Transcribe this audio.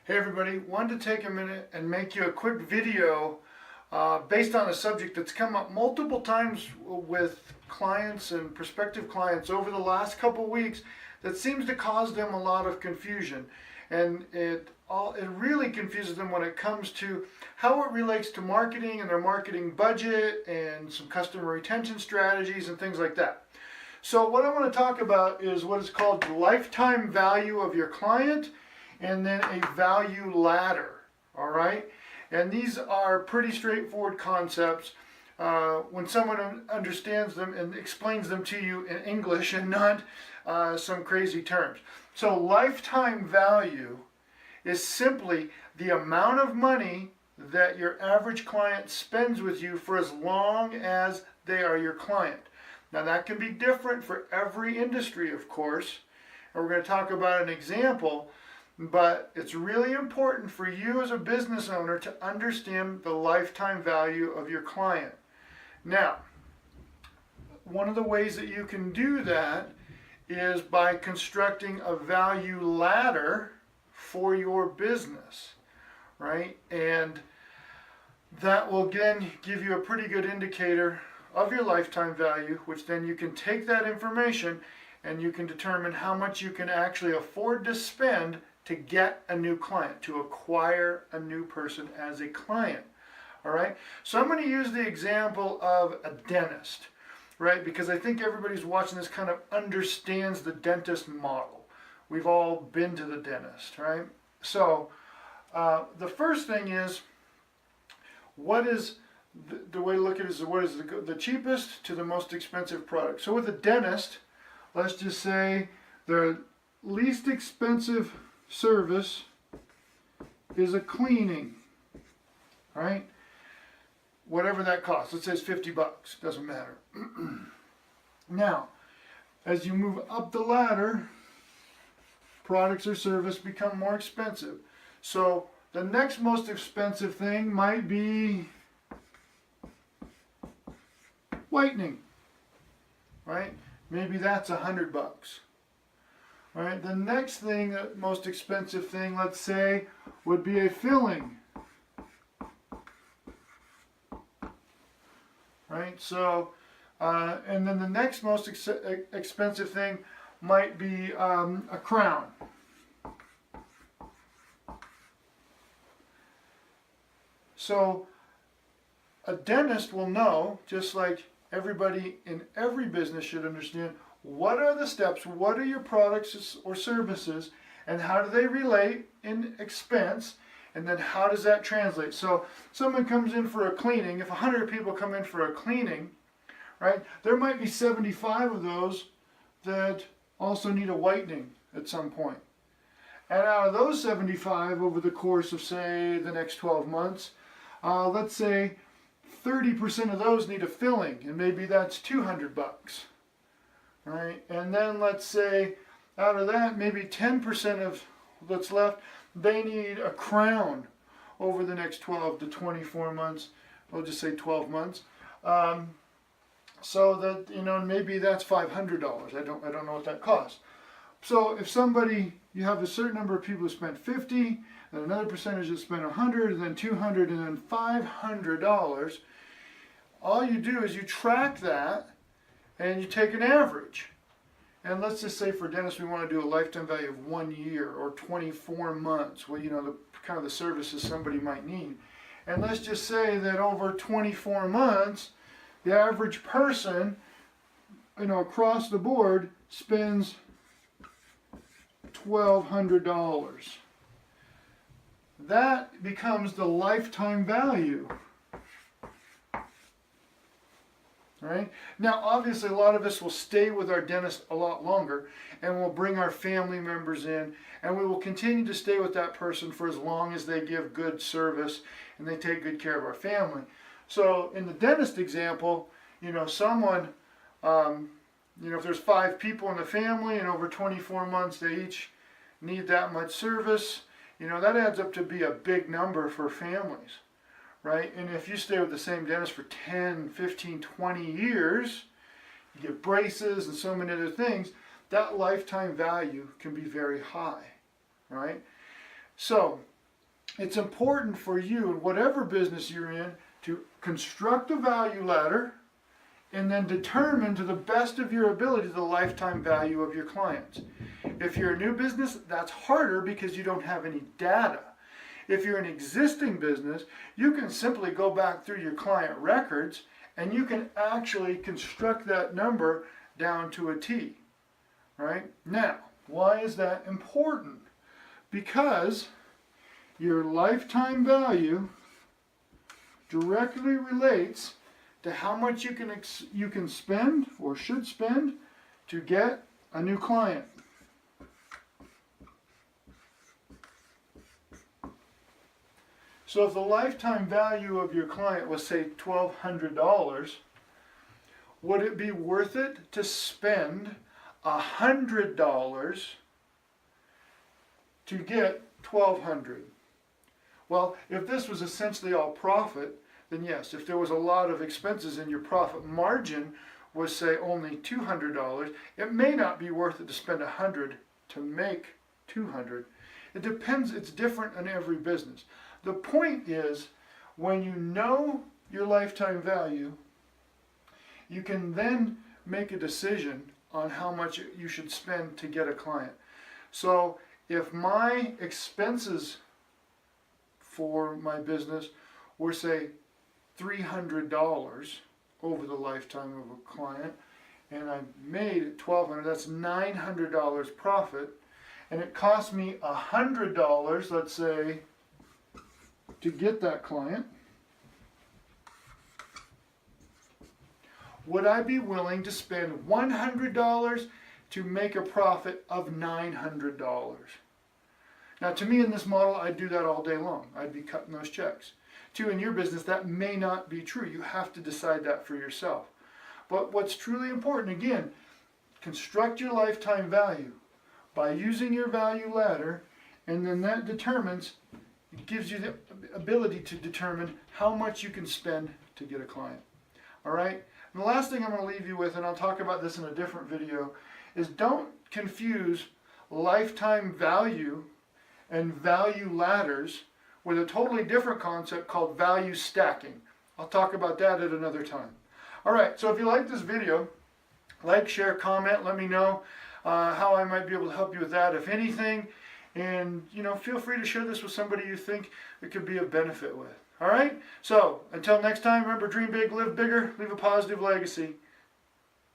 Hey everybody, wanted to take a minute and make you a quick video based on a subject that's come up multiple times with clients and prospective clients over the last couple weeks that seems to cause them a lot of confusion. And it really confuses them when it comes to how it relates to marketing and their marketing budget and some customer retention strategies and things like that. So what I want to talk about is what is called the lifetime value of your client, and then a value ladder. All right, and these are pretty straightforward concepts when someone understands them and explains them to you in English and not some crazy terms. So lifetime value is simply the amount of money that your average client spends with you for as long as they are your client. Now that can be different for every industry, of course, and we're going to talk about an example. But it's really important for you as a business owner to understand the lifetime value of your client. Now, one of the ways that you can do that is by constructing a value ladder for your business, right? And that will again give you a pretty good indicator of your lifetime value, which then you can take that information and you can determine how much you can actually afford to spend to get a new client, to acquire a new person as a client. All right, so I'm going to use the example of a dentist, right? Because I think everybody's watching this kind of understands the dentist model. We've all been to the dentist, right? So the first thing is, what is the way to look at it is what is the cheapest to the most expensive product. So with a dentist, let's just say the least expensive service is a cleaning, right? Whatever that costs. Let's say it's $50, doesn't matter. Now, as you move up the ladder, products or service become more expensive. So the next most expensive thing might be whitening, right? Maybe that's $100. Right, the next thing, the most expensive thing, let's say, would be a filling. Right, so, and then the next most expensive thing might be a crown. So, a dentist will know, just like everybody in every business should understand, what are the steps, what are your products or services, and how do they relate in expense, and then how does that translate? So someone comes in for a cleaning, if 100 people come in for a cleaning, right, there might be 75 of those that also need a whitening at some point. And out of those 75 over the course of, say, the next 12 months, let's say 30% of those need a filling, and maybe that's $200. Right, and then let's say out of that, maybe 10% of what's left, they need a crown over the next 12 to 24 months. We'll just say 12 months. So that, you know, maybe that's $500. I don't know what that costs. So if somebody, you have a certain number of people who spent 50, and another percentage that spent 100, and then 200, and then $500, all you do is you track that and you take an average. And let's just say for dentists we want to do a lifetime value of 1 year or 24 months. Well, you know, the kind of the services somebody might need. And let's just say that over 24 months, the average person, you know, across the board spends $1,200. That becomes the lifetime value. Right? Now, obviously, a lot of us will stay with our dentist a lot longer, and we'll bring our family members in, and we will continue to stay with that person for as long as they give good service and they take good care of our family. So, in the dentist example, you know, someone, you know, if there's 5 people in the family and over 24 months they each need that much service, you know, that adds up to be a big number for families. Right? And if you stay with the same dentist for 10, 15, 20 years, you get braces and so many other things, that lifetime value can be very high, right? So it's important for you in whatever business you're in to construct a value ladder and then determine to the best of your ability the lifetime value of your clients. If you're a new business, that's harder because you don't have any data. If you're an existing business, you can simply go back through your client records and you can actually construct that number down to a T. Right? Now, why is that important? Because your lifetime value directly relates to how much you can spend or should spend to get a new client. So if the lifetime value of your client was, say, $1,200, would it be worth it to spend $100 to get $1,200? Well, if this was essentially all profit, then yes. If there was a lot of expenses and your profit margin was, say, only $200, it may not be worth it to spend $100 to make $200. It depends. It's different in every business. The point is, when you know your lifetime value, you can then make a decision on how much you should spend to get a client. So if my expenses for my business were, say, $300 over the lifetime of a client, and I made $1,200, that's $900 profit, and it cost me $100, let's say, to get that client, would I be willing to spend $100 to make a profit of $900? Now, to me in this model, I'd do that all day long. I'd be cutting those checks. To in your business, that may not be true. You have to decide that for yourself. But what's truly important, again, construct your lifetime value by using your value ladder, and then that determines, it gives you the ability to determine how much you can spend to get a client. All right? And the last thing I'm going to leave you with, and I'll talk about this in a different video, is don't confuse lifetime value and value ladders with a totally different concept called value stacking. I'll talk about that at another time. All right, so if you like this video, like, share, comment, let me know how I might be able to help you with that, if anything. And, feel free to share this with somebody you think it could be of benefit with. All right? So, until next time, remember, dream big, live bigger, leave a positive legacy.